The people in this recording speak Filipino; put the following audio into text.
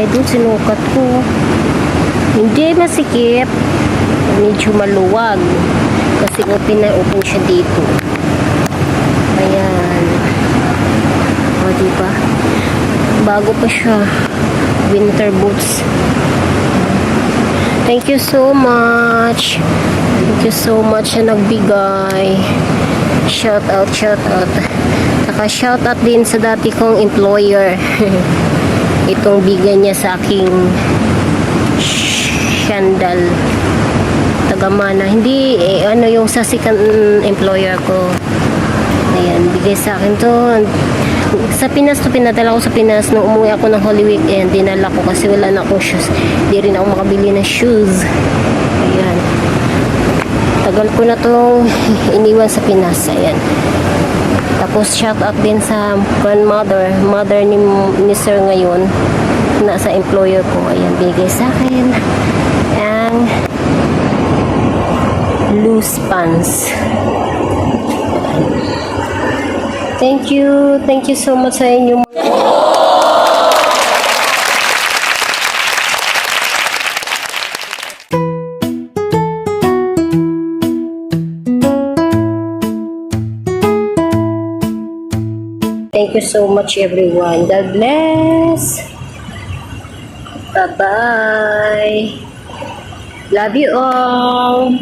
idol, sinukat ko. Hindi masikip. Medyo maluwag. Kasi open na open siya dito. Ayan. O, diba? Bago pa siya. Winter boots. Thank you so much. Thank you so much na nagbigay. Shout out, shout out. Saka shout out din sa dati kong employer. Itong bigay niya sa aking sandal. Tagamana. Hindi, ano yung sa second employer ko. Ayan, bigay sa akin to. Sa Pinas to, pinadala ko sa Pinas. Nung umuwi ako ng Holy Weekend, dinala ko kasi wala na akong shoes. Hindi rin ako makabili ng shoes. Ayan. Tagal ko na to iniwan sa Pinas. Ayan. Tapos shout out din sa grandmother, mother ni sir ngayon, nasa employer ko. Ayan, bigay sa akin ang loose pants. Thank you so much sa inyo. Thank you so much everyone. God bless. Bye-bye. Love you all.